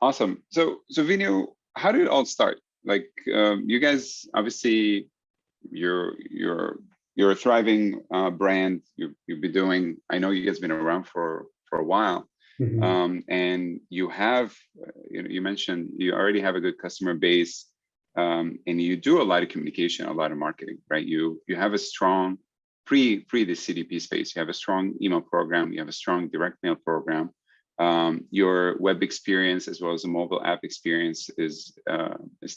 Awesome. So Vinu, how did it all start? Like, you guys obviously you're a thriving brand. You've been doing. I know you guys been around for a while, Mhm. and you have you mentioned you already have a good customer base, and you do a lot of communication, a lot of marketing, right? You have a strong pre the CDP space. You have a strong email program. You have a strong direct mail program. Your web experience as well as the mobile app experience is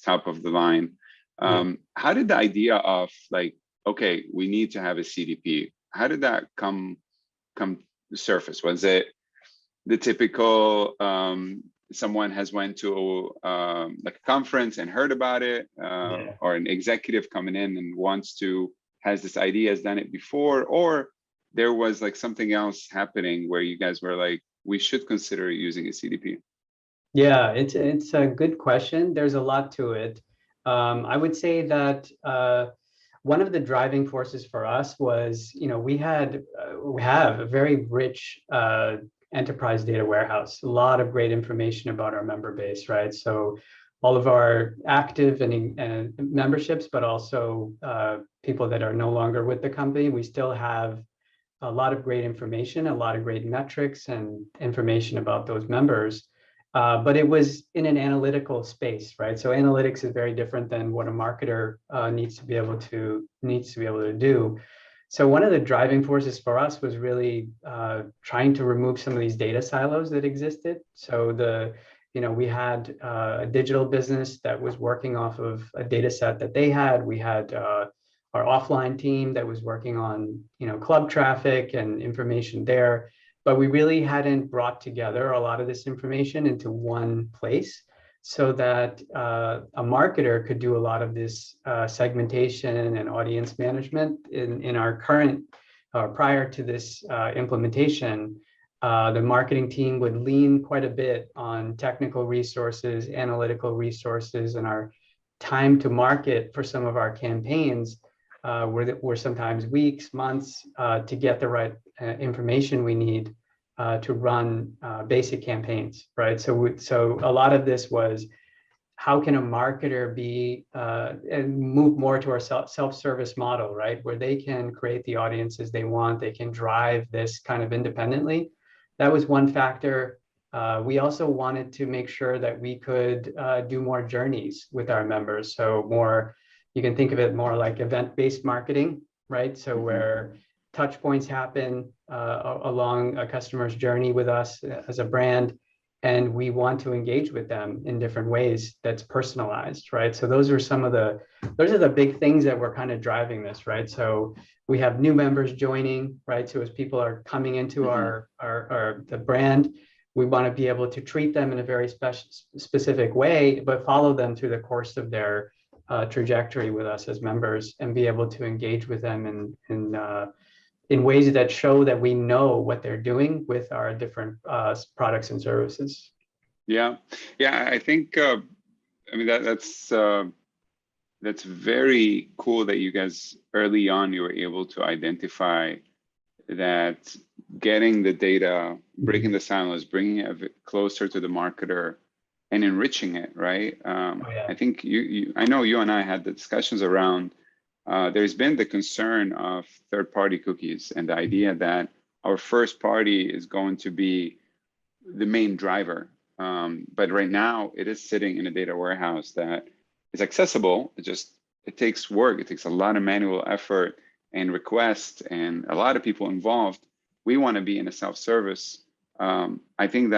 top of the line. Yeah. How did the idea of like, okay, we need to have a CDP, how did that come to surface? Was it the typical someone has went to like a conference and heard about it, Yeah. or an executive coming in and has this idea, has done it before, or there was like something else happening where you guys were like, we should consider using a CDP? Yeah, it's a good question. There's a lot to it. I would say that one of the driving forces for us was, we have a very rich enterprise data warehouse, a lot of great information about our member base, right? So all of our active and memberships, but also people that are no longer with the company, we still have a lot of great information, a lot of great metrics and information about those members. But it was in an analytical space, right? So analytics is very different than what a marketer needs to be able to do. So one of the driving forces for us was really trying to remove some of these data silos that existed. So we had a digital business that was working off of a data set that they had. We had our offline team that was working on, club traffic and information there, but we really hadn't brought together a lot of this information into one place so that a marketer could do a lot of this segmentation and audience management in our current, prior to this implementation. The marketing team would lean quite a bit on technical resources, analytical resources, and our time to market for some of our campaigns were sometimes weeks, months to get the right information we need to run basic campaigns, right? So a lot of this was, how can a marketer be and move more to our self-service model, right? Where they can create the audiences they want, they can drive this kind of independently. That was one factor. We also wanted to make sure that we could do more journeys with our members. So more, you can think of it more like event-based marketing, right? So where touch points happen along a customer's journey with us as a brand, and we want to engage with them in different ways that's personalized, right? So those are the big things that were kind of driving this, right? So we have new members joining, right? So as people are coming into the brand, we want to be able to treat them in a very specific way, but follow them through the course of their trajectory with us as members, and be able to engage with them in ways that show that we know what they're doing with our different products and services. Yeah, I think I mean that's very cool that you guys early on you were able to identify that getting the data, breaking the silos, bringing it closer to the marketer, and enriching it, right? I think I know you and I had the discussions around. There's been the concern of third-party cookies and the idea that our first party is going to be the main driver. But right now it is sitting in a data warehouse that is accessible. It takes work. It takes a lot of manual effort and requests and a lot of people involved. We want to be in a self-service. I think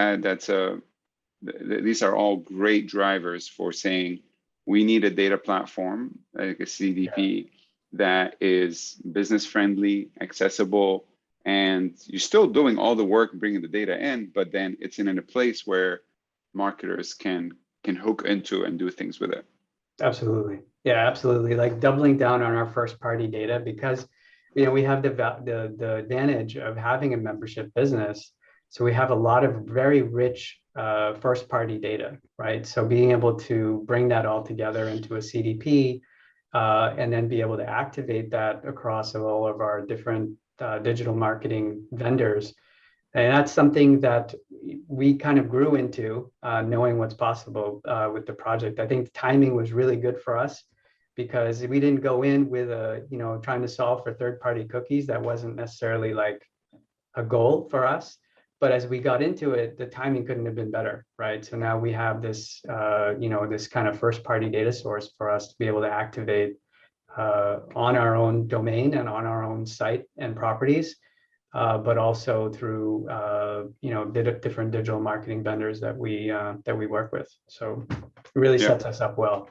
these are all great drivers for saying we need a data platform like a CDP that is business friendly, accessible, and you're still doing all the work bringing the data in, but then it's in a place where marketers can hook into and do things with it. Absolutely. Yeah, absolutely. Like doubling down on our first party data, because we have the advantage of having a membership business. So we have a lot of very rich first party data, right? So being able to bring that all together into a CDP and then be able to activate that across all of our different digital marketing vendors And that's something that we kind of grew into, knowing what's possible with the project. I think the timing was really good for us because we didn't go in with trying to solve for third-party cookies. That wasn't necessarily like a goal for us. But as we got into it, the timing couldn't have been better, right? So now we have this, this kind of first-party data source for us to be able to activate on our own domain and on our own site and properties, but also through different digital marketing vendors that we work with. So it really Yeah. sets us up well.